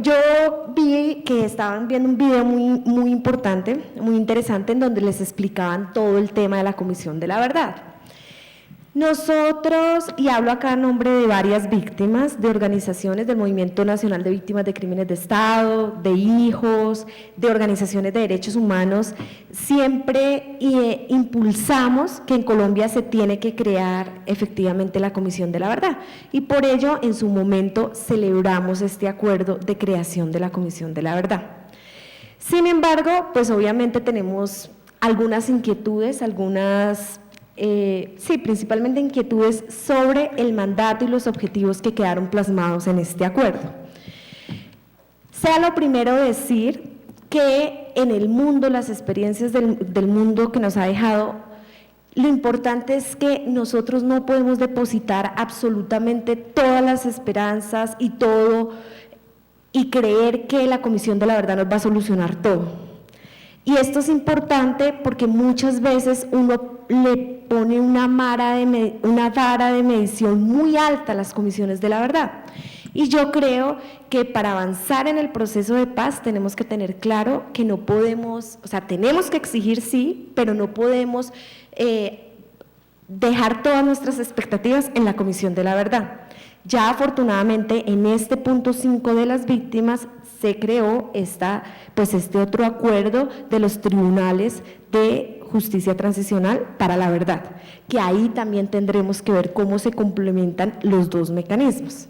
yo vi que estaban viendo un video muy importante, muy interesante, en donde les explicaban todo el tema de la Comisión de la Verdad. Nosotros, y hablo acá en nombre de varias víctimas, de organizaciones del Movimiento Nacional de Víctimas de Crímenes de Estado, de hijos, de organizaciones de derechos humanos, siempre impulsamos que en Colombia se tiene que crear efectivamente la Comisión de la Verdad, y por ello en su momento celebramos este acuerdo de creación de la Comisión de la Verdad. Sin embargo, pues obviamente tenemos algunas inquietudes, principalmente inquietudes sobre el mandato y los objetivos que quedaron plasmados en este acuerdo. Sea lo primero decir que en el mundo, las experiencias del mundo que nos ha dejado, lo importante es que nosotros no podemos depositar absolutamente todas las esperanzas y todo, y creer que la Comisión de la Verdad nos va a solucionar todo. Y esto es importante porque muchas veces uno le pone una vara de medición muy alta a las comisiones de la verdad. Y yo creo que para avanzar en el proceso de paz tenemos que tener claro que no podemos, o sea, tenemos que exigir sí, pero no podemos dejar todas nuestras expectativas en la Comisión de la Verdad. Ya afortunadamente en este punto 5 de las víctimas se creó este otro acuerdo de los tribunales de justicia transicional para la verdad, que ahí también tendremos que ver cómo se complementan los dos mecanismos.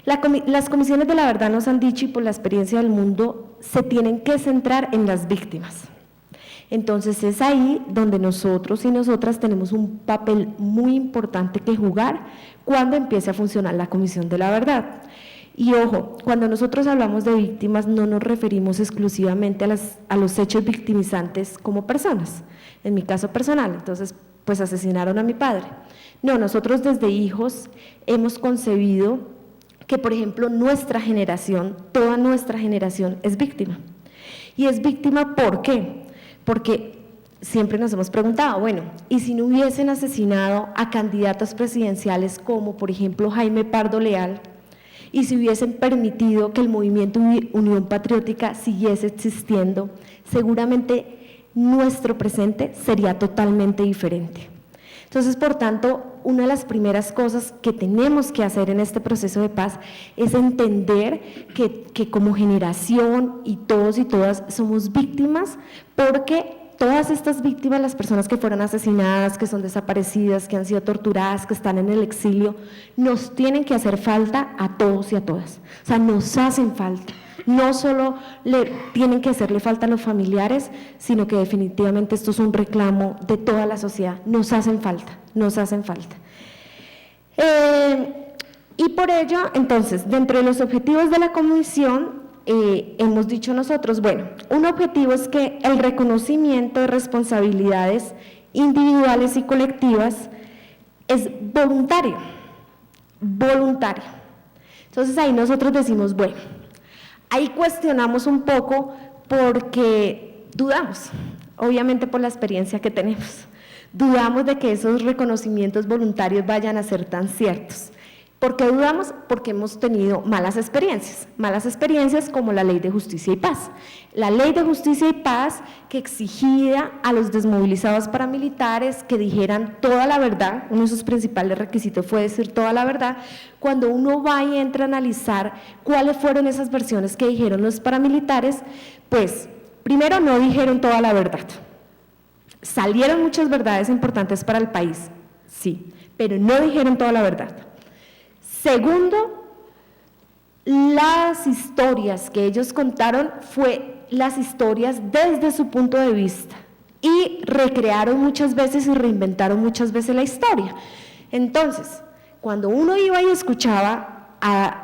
Las comisiones de la verdad nos han dicho, y por la experiencia del mundo, se tienen que centrar en las víctimas. Entonces es ahí donde nosotros y nosotras tenemos un papel muy importante que jugar cuando empiece a funcionar la Comisión de la Verdad. Y ojo, cuando nosotros hablamos de víctimas no nos referimos exclusivamente a los hechos victimizantes como personas, en mi caso personal, entonces pues asesinaron a mi padre. No, nosotros desde Hijos hemos concebido que, por ejemplo, nuestra generación, toda nuestra generación es víctima. Y es víctima, ¿por qué? Porque siempre nos hemos preguntado, bueno, ¿y si no hubiesen asesinado a candidatos presidenciales como, por ejemplo, Jaime Pardo Leal? ¿Y si hubiesen permitido que el movimiento Unión Patriótica siguiese existiendo? Seguramente nuestro presente sería totalmente diferente. Entonces, por tanto, una de las primeras cosas que tenemos que hacer en este proceso de paz es entender que como generación y todos y todas somos víctimas, porque todas estas víctimas, las personas que fueron asesinadas, que son desaparecidas, que han sido torturadas, que están en el exilio, nos tienen que hacer falta a todos y a todas. O sea, nos hacen falta. No solo le tienen que hacerle falta a los familiares, sino que definitivamente esto es un reclamo de toda la sociedad. Nos hacen falta, nos hacen falta. Y por ello, entonces, dentro de los objetivos de la comisión, hemos dicho nosotros, bueno, un objetivo es que el reconocimiento de responsabilidades individuales y colectivas es voluntario, voluntario. Entonces ahí nosotros decimos, bueno, ahí cuestionamos un poco porque dudamos, obviamente por la experiencia que tenemos, dudamos de que esos reconocimientos voluntarios vayan a ser tan ciertos. ¿Por qué dudamos? Porque hemos tenido malas experiencias como la Ley de Justicia y Paz. La Ley de Justicia y Paz que exigía a los desmovilizados paramilitares que dijeran toda la verdad, uno de sus principales requisitos fue decir toda la verdad. Cuando uno va y entra a analizar cuáles fueron esas versiones que dijeron los paramilitares, pues primero no dijeron toda la verdad. Salieron muchas verdades importantes para el país, sí, pero no dijeron toda la verdad. Segundo, las historias que ellos contaron fue las historias desde su punto de vista y recrearon muchas veces y reinventaron muchas veces la historia. Entonces, cuando uno iba y escuchaba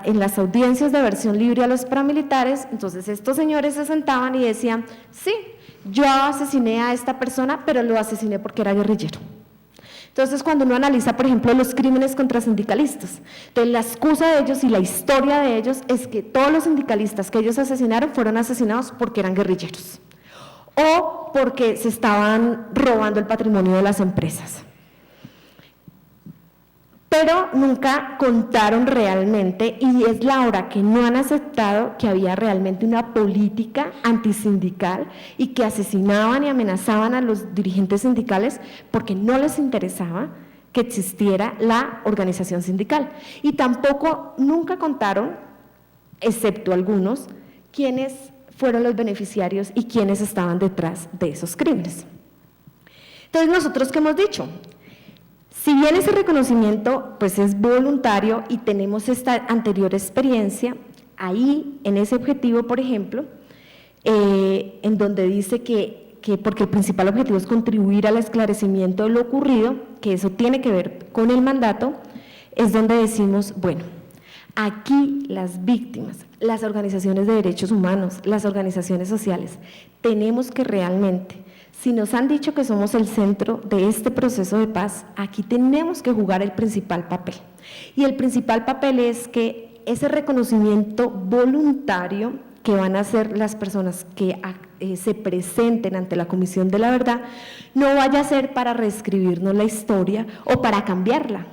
en las audiencias de versión libre a los paramilitares, entonces estos señores se sentaban y decían, sí, yo asesiné a esta persona, pero lo asesiné porque era guerrillero. Entonces, cuando uno analiza, por ejemplo, los crímenes contra sindicalistas, entonces la excusa de ellos y la historia de ellos es que todos los sindicalistas que ellos asesinaron fueron asesinados porque eran guerrilleros o porque se estaban robando el patrimonio de las empresas. pero nunca contaron realmente, y es la hora que no han aceptado que había realmente una política antisindical y que asesinaban y amenazaban a los dirigentes sindicales porque no les interesaba que existiera la organización sindical. Y tampoco nunca contaron, excepto algunos, quiénes fueron los beneficiarios y quiénes estaban detrás de esos crímenes. Entonces, ¿nosotros qué hemos dicho? Si bien ese reconocimiento pues es voluntario y tenemos esta anterior experiencia, ahí en ese objetivo, por ejemplo, en donde dice que porque el principal objetivo es contribuir al esclarecimiento de lo ocurrido, que eso tiene que ver con el mandato, es donde decimos, bueno, aquí las víctimas, las organizaciones de derechos humanos, las organizaciones sociales, tenemos que realmente, si nos han dicho que somos el centro de este proceso de paz, aquí tenemos que jugar el principal papel. Y el principal papel es que ese reconocimiento voluntario que van a hacer las personas que se presenten ante la Comisión de la Verdad, no vaya a ser para reescribirnos la historia o para cambiarla.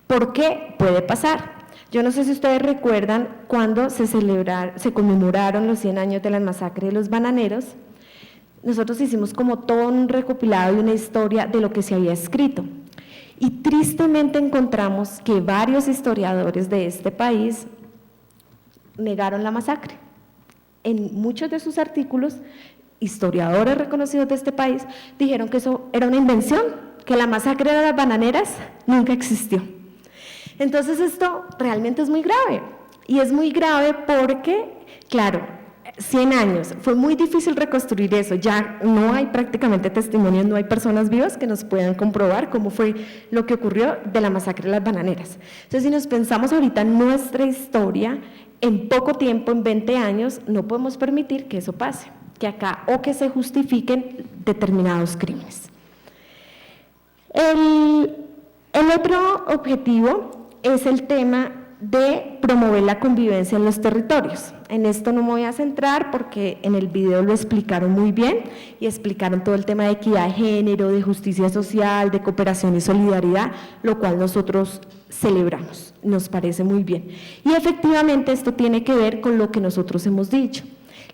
¿Por qué? Puede pasar. Yo no sé si ustedes recuerdan cuando se conmemoraron los 100 años de la masacre de los bananeros. Nosotros hicimos como todo un recopilado y una historia de lo que se había escrito. Y tristemente encontramos que varios historiadores de este país negaron la masacre. En muchos de sus artículos, historiadores reconocidos de este país dijeron que eso era una invención, que la masacre de las bananeras nunca existió. Entonces esto realmente es muy grave, y es muy grave porque, claro, 100 años, fue muy difícil reconstruir eso, ya no hay prácticamente testimonios, no hay personas vivas que nos puedan comprobar cómo fue lo que ocurrió de la masacre de las bananeras. Entonces, si nos pensamos ahorita en nuestra historia, en poco tiempo, en 20 años, no podemos permitir que eso pase, que acá o que se justifiquen determinados crímenes. El otro objetivo es el tema de promover la convivencia en los territorios. En esto no me voy a centrar porque en el video lo explicaron muy bien y explicaron todo el tema de equidad de género, de justicia social, de cooperación y solidaridad, lo cual nosotros celebramos, nos parece muy bien. Y efectivamente esto tiene que ver con lo que nosotros hemos dicho,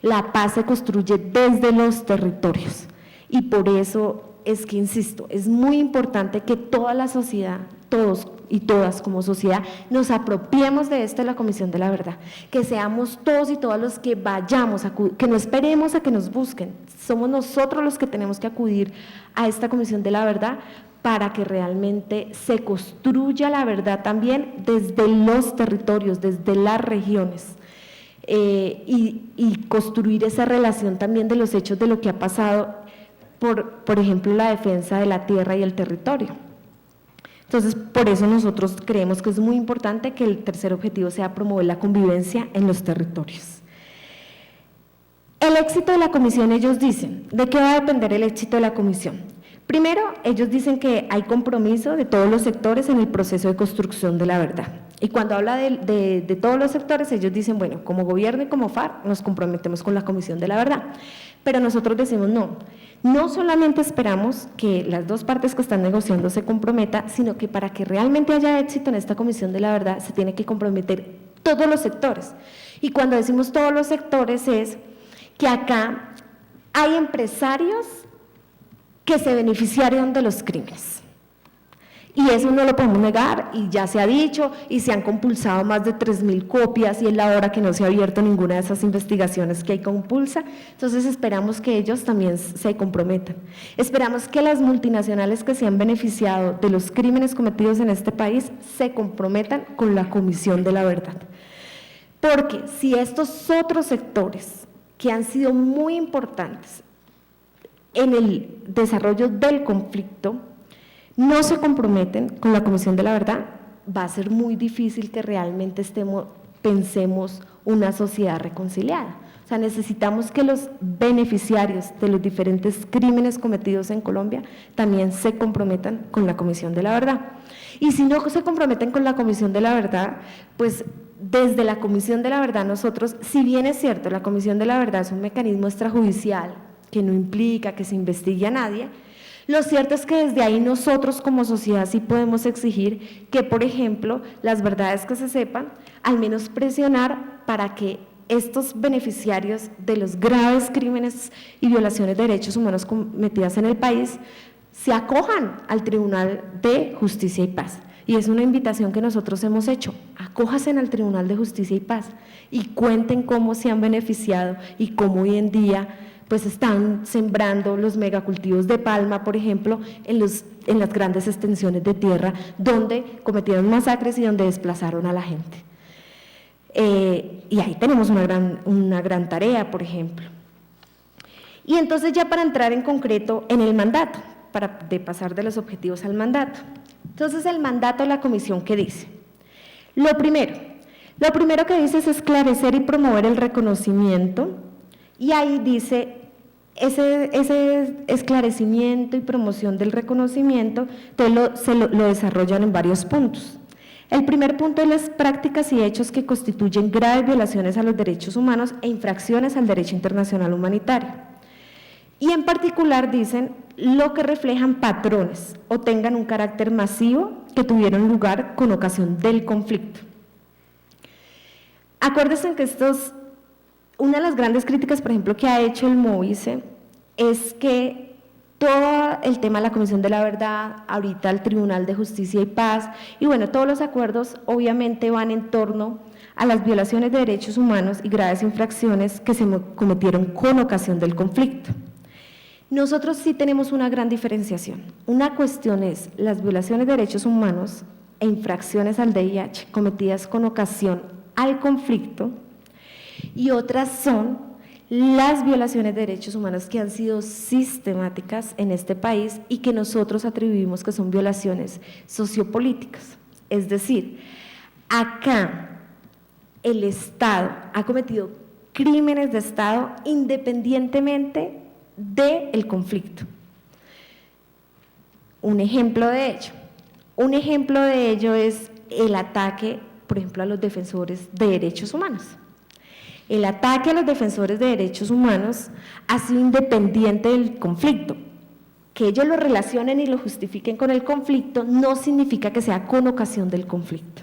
la paz se construye desde los territorios y por eso es que, insisto, es muy importante que toda la sociedad, todos y todas como sociedad, nos apropiemos de esto de la Comisión de la Verdad, que seamos todos y todas los que vayamos, que no esperemos a que nos busquen, somos nosotros los que tenemos que acudir a esta Comisión de la Verdad para que realmente se construya la verdad también desde los territorios, desde las regiones. Y construir esa relación también de los hechos de lo que ha pasado, por ejemplo, la defensa de la tierra y el territorio. Entonces, por eso nosotros creemos que es muy importante que el tercer objetivo sea promover la convivencia en los territorios. El éxito de la comisión, ellos dicen, ¿de qué va a depender el éxito de la comisión? Primero, ellos dicen que hay compromiso de todos los sectores en el proceso de construcción de la verdad. Y cuando habla de todos los sectores, ellos dicen, bueno, como gobierno y como FARC nos comprometemos con la Comisión de la Verdad. Pero nosotros decimos no solamente esperamos que las dos partes que están negociando se comprometan, sino que para que realmente haya éxito en esta Comisión de la Verdad se tiene que comprometer todos los sectores. Y cuando decimos todos los sectores es que acá hay empresarios que se beneficiaron de los crímenes. Y eso no lo podemos negar y ya se ha dicho y se han compulsado más de 3.000 copias y es la hora que no se ha abierto ninguna de esas investigaciones que hay compulsa. Entonces esperamos que ellos también se comprometan. Esperamos que las multinacionales que se han beneficiado de los crímenes cometidos en este país se comprometan con la Comisión de la Verdad. Porque si estos otros sectores que han sido muy importantes en el desarrollo del conflicto no se comprometen con la Comisión de la Verdad, va a ser muy difícil que realmente pensemos una sociedad reconciliada. O sea, necesitamos que los beneficiarios de los diferentes crímenes cometidos en Colombia también se comprometan con la Comisión de la Verdad. Y si no se comprometen con la Comisión de la Verdad, pues desde la Comisión de la Verdad nosotros, si bien es cierto, la Comisión de la Verdad es un mecanismo extrajudicial que no implica que se investigue a nadie, Lo cierto es que desde ahí nosotros como sociedad sí podemos exigir que, por ejemplo, las verdades que se sepan, al menos presionar para que estos beneficiarios de los graves crímenes y violaciones de derechos humanos cometidas en el país se acojan al Tribunal de Justicia y Paz. Y es una invitación que nosotros hemos hecho, acójanse al Tribunal de Justicia y Paz y cuenten cómo se han beneficiado y cómo hoy en día pues están sembrando los megacultivos de palma, por ejemplo, en las grandes extensiones de tierra donde cometieron masacres y donde desplazaron a la gente. Y ahí tenemos una gran tarea, por ejemplo. Y entonces ya para entrar en concreto en el mandato, de pasar de los objetivos al mandato. Entonces el mandato de la comisión, ¿qué dice? Lo primero que dice es esclarecer y promover el reconocimiento, y ahí dice ese esclarecimiento y promoción del reconocimiento, entonces lo desarrollan en varios puntos. El primer punto es las prácticas y hechos que constituyen graves violaciones a los derechos humanos e infracciones al derecho internacional humanitario. Y en particular dicen lo que reflejan patrones o tengan un carácter masivo que tuvieron lugar con ocasión del conflicto. Acuérdense que una de las grandes críticas, por ejemplo, que ha hecho el MOVICE es que todo el tema de la Comisión de la Verdad, ahorita el Tribunal de Justicia y Paz, y bueno, todos los acuerdos obviamente van en torno a las violaciones de derechos humanos y graves infracciones que se cometieron con ocasión del conflicto. Nosotros sí tenemos una gran diferenciación. Una cuestión es las violaciones de derechos humanos e infracciones al DIH cometidas con ocasión al conflicto, y otras son las violaciones de derechos humanos que han sido sistemáticas en este país y que nosotros atribuimos que son violaciones sociopolíticas. Es decir, acá el Estado ha cometido crímenes de Estado independientemente del conflicto. Un ejemplo de ello es el ataque, por ejemplo, a los defensores de derechos humanos. El ataque a los defensores de derechos humanos ha sido independiente del conflicto. Que ellos lo relacionen y lo justifiquen con el conflicto no significa que sea con ocasión del conflicto.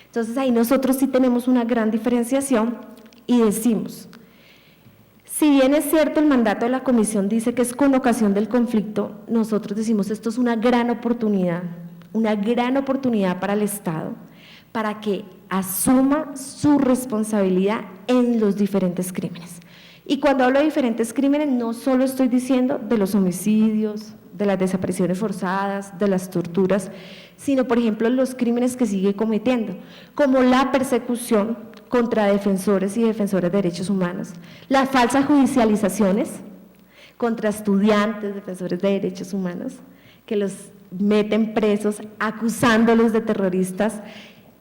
Entonces ahí nosotros sí tenemos una gran diferenciación y decimos, si bien es cierto el mandato de la comisión dice que es con ocasión del conflicto, nosotros decimos esto es una gran oportunidad para el Estado, para que asuma su responsabilidad en los diferentes crímenes. Y cuando hablo de diferentes crímenes, no solo estoy diciendo de los homicidios, de las desapariciones forzadas, de las torturas, sino, por ejemplo, los crímenes que sigue cometiendo, como la persecución contra defensores y defensoras de derechos humanos, las falsas judicializaciones contra estudiantes, defensores de derechos humanos, que los meten presos acusándolos de terroristas,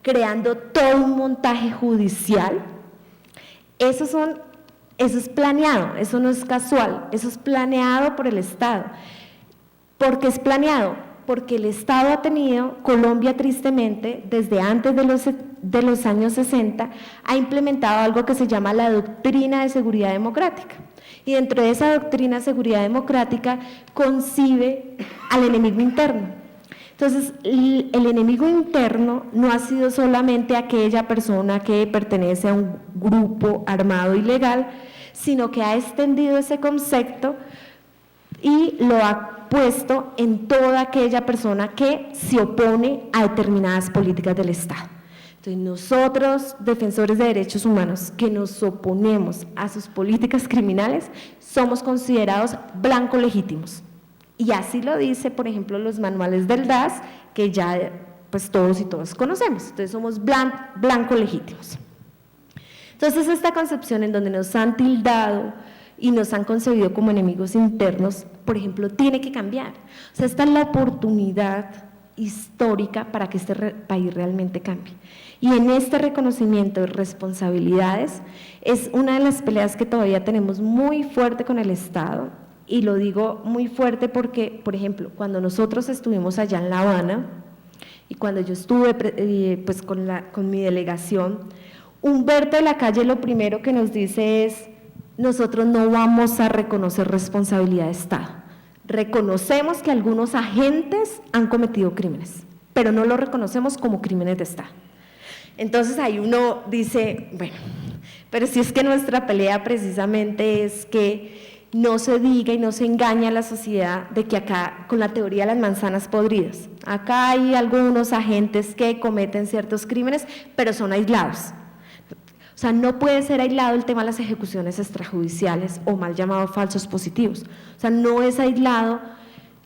creando todo un montaje judicial. Eso es planeado, eso no es casual, eso es planeado por el Estado. ¿Por qué es planeado? Porque el Estado ha tenido, Colombia tristemente, desde antes de los años 60, ha implementado algo que se llama la doctrina de seguridad democrática. Y dentro de esa doctrina de seguridad democrática concibe al enemigo interno. Entonces, el enemigo interno no ha sido solamente aquella persona que pertenece a un grupo armado ilegal, sino que ha extendido ese concepto y lo ha puesto en toda aquella persona que se opone a determinadas políticas del Estado. Entonces, nosotros, defensores de derechos humanos, que nos oponemos a sus políticas criminales, somos considerados blancos legítimos. Y así lo dice, por ejemplo, los manuales del DAS, que ya pues todos y todas conocemos. Entonces somos blancos legítimos. Entonces esta concepción en donde nos han tildado y nos han concebido como enemigos internos, por ejemplo, tiene que cambiar. O sea, esta es la oportunidad histórica para que este país realmente cambie. Y en este reconocimiento de responsabilidades es una de las peleas que todavía tenemos muy fuerte con el Estado. Y lo digo muy fuerte porque, por ejemplo, cuando nosotros estuvimos allá en La Habana y cuando yo estuve pues con mi delegación, Humberto de la Calle lo primero que nos dice es: nosotros no vamos a reconocer responsabilidad de Estado, Reconocemos que algunos agentes han cometido crímenes, pero no lo reconocemos como crímenes de Estado. Entonces ahí uno dice, bueno, pero si es que nuestra pelea precisamente es que no se diga y no se engañe a la sociedad de que acá, con la teoría de las manzanas podridas, acá hay algunos agentes que cometen ciertos crímenes, pero son aislados. O sea, no puede ser aislado el tema de las ejecuciones extrajudiciales o mal llamados falsos positivos. O sea, no es aislado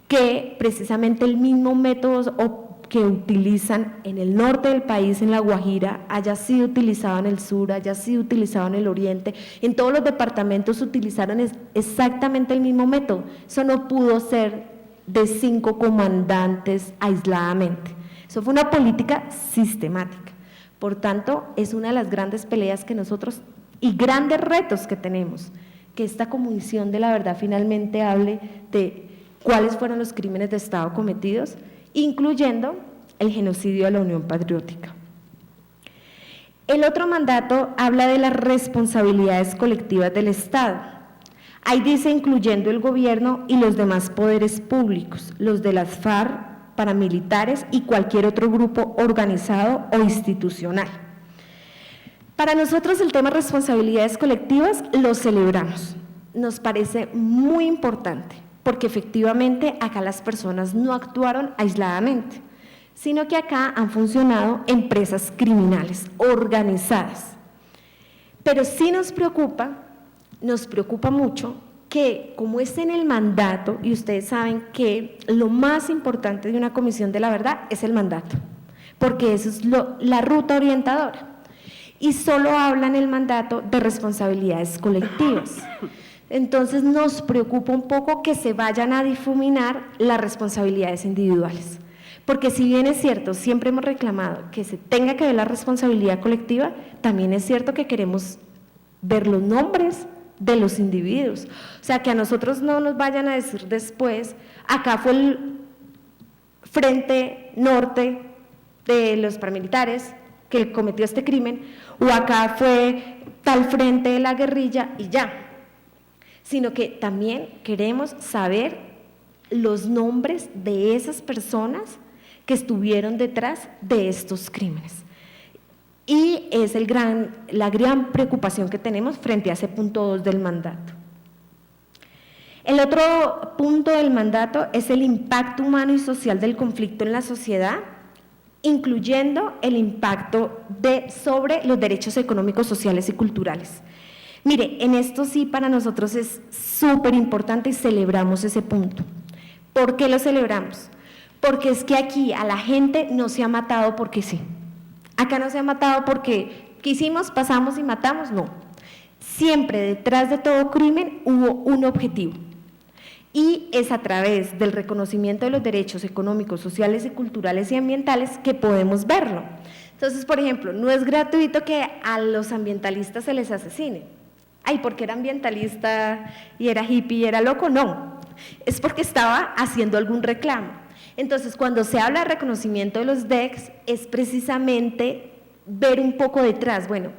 que precisamente el mismo método que utilizan en el norte del país, en La Guajira, haya sido utilizado en el sur, haya sido utilizado en el oriente. En todos los departamentos utilizaron exactamente el mismo método. Eso no pudo ser de 5 comandantes aisladamente. Eso fue una política sistemática. Por tanto, es una de las grandes peleas que nosotros y grandes retos que tenemos, que esta Comisión de la Verdad finalmente hable de cuáles fueron los crímenes de Estado cometidos, incluyendo el genocidio de la Unión Patriótica. El otro mandato habla de las responsabilidades colectivas del Estado. Ahí dice incluyendo el gobierno y los demás poderes públicos, los de las FARC, paramilitares y cualquier otro grupo organizado o institucional. Para nosotros el tema responsabilidades colectivas lo celebramos, nos parece muy importante, porque efectivamente acá las personas no actuaron aisladamente, sino que acá han funcionado empresas criminales organizadas. Pero sí nos preocupa mucho que como es en el mandato, y ustedes saben que lo más importante de una Comisión de la Verdad es el mandato, porque eso es la ruta orientadora, y solo habla en el mandato de responsabilidades colectivas. Entonces nos preocupa un poco que se vayan a difuminar las responsabilidades individuales, porque si bien es cierto, siempre hemos reclamado que se tenga que ver la responsabilidad colectiva, también es cierto que queremos ver los nombres de los individuos, o sea, que a nosotros no nos vayan a decir después, acá fue el Frente Norte de los paramilitares que cometió este crimen, o acá fue tal frente de la guerrilla y ya, sino que también queremos saber los nombres de esas personas que estuvieron detrás de estos crímenes. Y es la gran preocupación que tenemos frente a ese punto 2 del mandato. El otro punto del mandato es el impacto humano y social del conflicto en la sociedad, incluyendo el impacto sobre los derechos económicos, sociales y culturales. Mire, en esto sí para nosotros es súper importante y celebramos ese punto. ¿Por qué lo celebramos? Porque es que aquí a la gente no se ha matado porque sí. Acá no se ha matado porque quisimos, pasamos y matamos, no. Siempre detrás de todo crimen hubo un objetivo. Y es a través del reconocimiento de los derechos económicos, sociales y culturales y ambientales que podemos verlo. Entonces, por ejemplo, no es gratuito que a los ambientalistas se les asesine. Ay, porque era ambientalista y era hippie y era loco, no. Es porque estaba haciendo algún reclamo. Entonces, cuando se habla de reconocimiento de los DECs, es precisamente ver un poco detrás, bueno,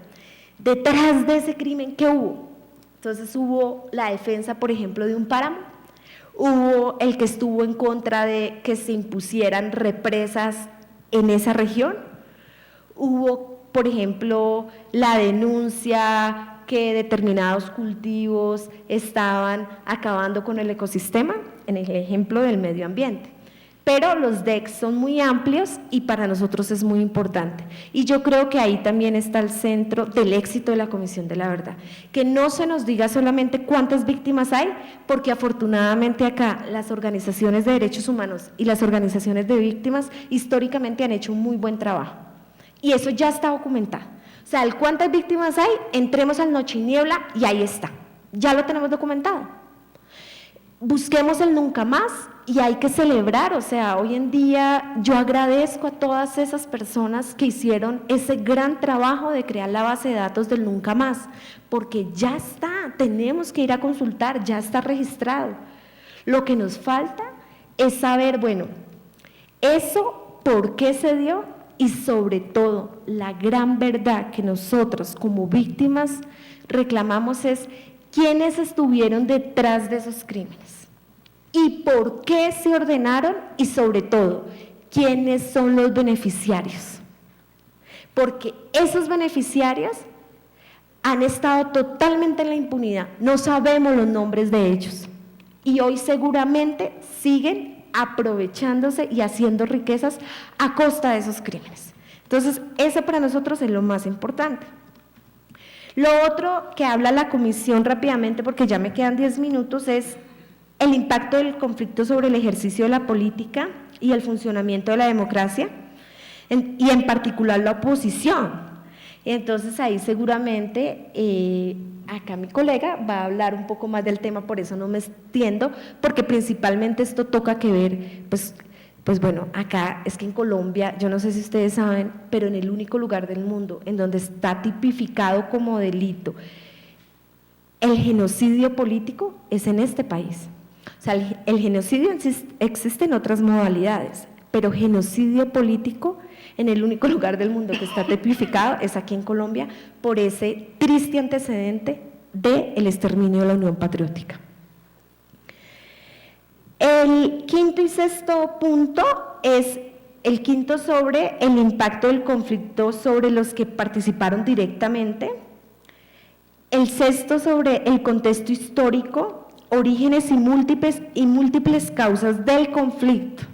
detrás de ese crimen, ¿qué hubo? Entonces hubo la defensa, por ejemplo, de un páramo, hubo el que estuvo en contra de que se impusieran represas en esa región, hubo, por ejemplo, la denuncia que determinados cultivos estaban acabando con el ecosistema, en el ejemplo del medio ambiente. Pero los DECs son muy amplios y para nosotros es muy importante. Y yo creo que ahí también está el centro del éxito de la Comisión de la Verdad. Que no se nos diga solamente cuántas víctimas hay, porque afortunadamente acá las organizaciones de derechos humanos y las organizaciones de víctimas históricamente han hecho un muy buen trabajo. Y eso ya está documentado. O sea, el cuántas víctimas hay, entremos al Noche y Niebla y ahí está. Ya lo tenemos documentado. Busquemos el nunca más y hay que celebrar, o sea, hoy en día yo agradezco a todas esas personas que hicieron ese gran trabajo de crear la base de datos del nunca más, porque ya está, tenemos que ir a consultar, ya está registrado. Lo que nos falta es saber, bueno, eso, ¿por qué se dio? Y sobre todo, la gran verdad que nosotros como víctimas reclamamos es quiénes estuvieron detrás de esos crímenes. y por qué se ordenaron y sobre todo, quiénes son los beneficiarios. Porque esos beneficiarios han estado totalmente en la impunidad, no sabemos los nombres de ellos y hoy seguramente siguen aprovechándose y haciendo riquezas a costa de esos crímenes. Entonces, eso para nosotros es lo más importante. Lo otro que habla la comisión rápidamente, porque ya me quedan 10 minutos, es el impacto del conflicto sobre el ejercicio de la política y el funcionamiento de la democracia, y en particular la oposición. Entonces ahí seguramente, acá mi colega va a hablar un poco más del tema, por eso no me extiendo, porque principalmente esto toca que ver, pues bueno, acá es que en Colombia, yo no sé si ustedes saben, pero en el único lugar del mundo en donde está tipificado como delito el genocidio político es en este país. O sea, el genocidio existe en otras modalidades, pero genocidio político en el único lugar del mundo que está tipificado es aquí en Colombia por ese triste antecedente del exterminio de la Unión Patriótica. El quinto y sexto punto es el quinto sobre el impacto del conflicto sobre los que participaron directamente, el sexto sobre el contexto histórico, orígenes y múltiples causas del conflicto.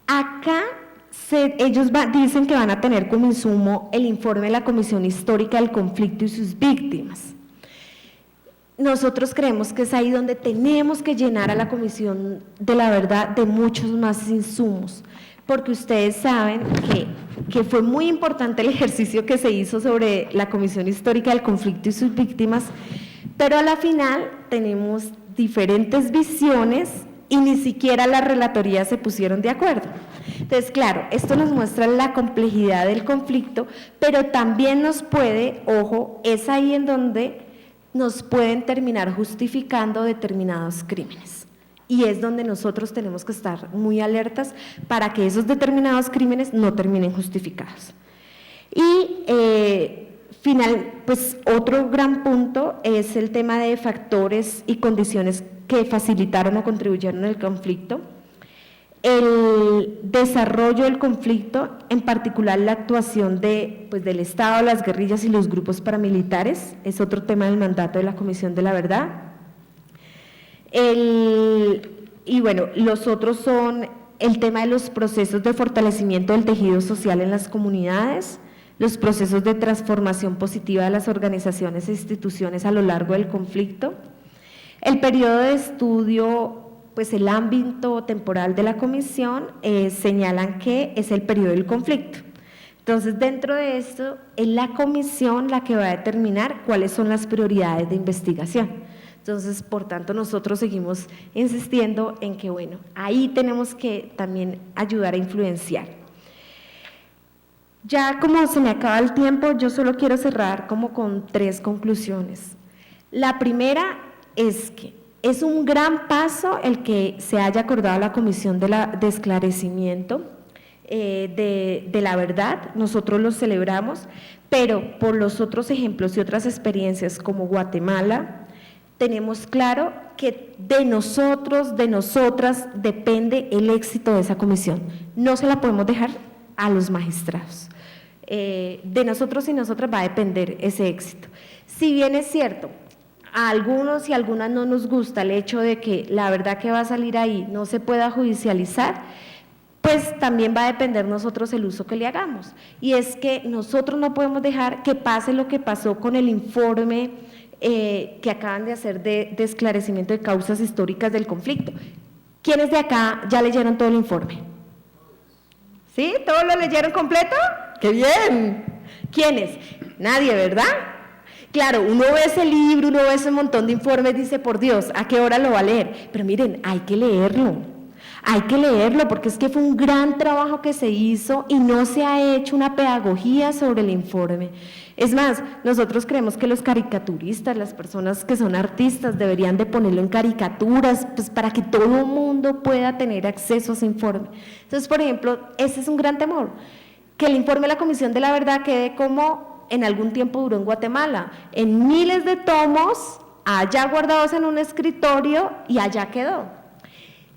Acá ellos dicen que van a tener como insumo el informe de la Comisión Histórica del Conflicto y sus víctimas. Nosotros creemos que es ahí donde tenemos que llenar a la Comisión de la Verdad de muchos más insumos, porque ustedes saben que fue muy importante el ejercicio que se hizo sobre la Comisión Histórica del Conflicto y sus víctimas, pero a la final tenemos diferentes visiones y ni siquiera las relatorías se pusieron de acuerdo. Entonces, claro, esto nos muestra la complejidad del conflicto, pero también nos puede, ojo, es ahí en donde nos pueden terminar justificando determinados crímenes. Y es donde nosotros tenemos que estar muy alertas para que esos determinados crímenes no terminen justificados. Y pues otro gran punto es el tema de factores y condiciones que facilitaron o contribuyeron al conflicto, el desarrollo del conflicto, en particular la actuación del Estado, las guerrillas y los grupos paramilitares, es otro tema del mandato de la Comisión de la Verdad. Y bueno, los otros son el tema de los procesos de fortalecimiento del tejido social en las comunidades, los procesos de transformación positiva de las organizaciones e instituciones a lo largo del conflicto, el periodo de estudio, pues el ámbito temporal de la comisión señalan que es el periodo del conflicto. Entonces, dentro de esto, es la comisión la que va a determinar cuáles son las prioridades de investigación. Entonces, por tanto, nosotros seguimos insistiendo en que, bueno, ahí tenemos que también ayudar a influenciar. Ya como se me acaba el tiempo, yo solo quiero cerrar como con 3 conclusiones. La primera es que es un gran paso el que se haya acordado la Comisión de Esclarecimiento de la Verdad, nosotros lo celebramos, pero por los otros ejemplos y otras experiencias como Guatemala, tenemos claro que de nosotros, de nosotras, depende el éxito de esa comisión. No se la podemos dejar a los magistrados. De nosotros y nosotras va a depender ese éxito. Si bien es cierto, a algunos y algunas no nos gusta el hecho de que la verdad que va a salir ahí no se pueda judicializar, pues también va a depender nosotros el uso que le hagamos. Y es que nosotros no podemos dejar que pase lo que pasó con el informe que acaban de hacer de esclarecimiento de causas históricas del conflicto. ¿Quiénes de acá ya leyeron todo el informe? ¿Sí? ¿Todos lo leyeron completo? ¡Qué bien! ¿Quiénes? Nadie, ¿verdad? Claro, uno ve ese libro, uno ve ese montón de informes, dice, por Dios, ¿a qué hora lo va a leer? Pero miren, hay que leerlo porque es que fue un gran trabajo que se hizo y no se ha hecho una pedagogía sobre el informe. Es más, nosotros creemos que los caricaturistas, las personas que son artistas, deberían de ponerlo en caricaturas, pues para que todo el mundo pueda tener acceso a ese informe. Entonces, por ejemplo, ese es un gran temor, que el informe de la Comisión de la Verdad quede como en algún tiempo duró en Guatemala, en miles de tomos allá guardados en un escritorio y allá quedó.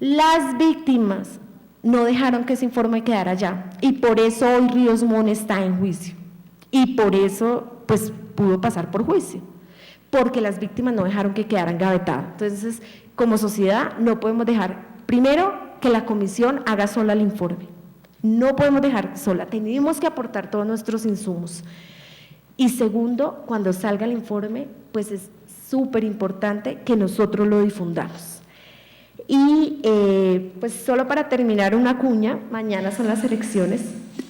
Las víctimas no dejaron que ese informe quedara allá y por eso hoy Ríos Montt está en juicio y por eso pues pudo pasar por juicio, porque las víctimas no dejaron que quedara engavetado. Entonces, como sociedad no podemos dejar, primero, que la comisión haga sola el informe, no podemos dejar sola, tenemos que aportar todos nuestros insumos. Y segundo, cuando salga el informe, pues es súper importante que nosotros lo difundamos. Y pues solo para terminar una cuña, mañana son las elecciones,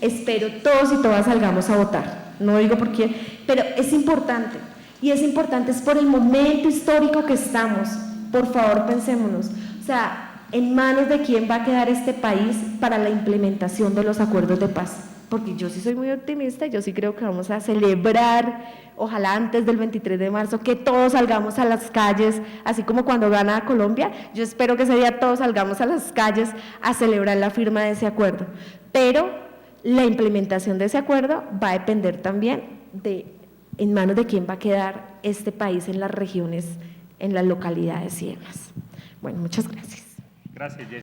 espero todos y todas salgamos a votar, no digo por quién, pero es importante, y es importante es por el momento histórico que estamos, por favor pensémonos, o sea, en manos de quién va a quedar este país para la implementación de los acuerdos de paz, porque yo sí soy muy optimista, yo sí creo que vamos a celebrar, ojalá antes del 23 de marzo, que todos salgamos a las calles, así como cuando gana Colombia, yo espero que ese día todos salgamos a las calles a celebrar la firma de ese acuerdo, pero la implementación de ese acuerdo va a depender también de en manos de quién va a quedar este país en las regiones, en las localidades y demás. Bueno, muchas gracias. Gracias, Jessy.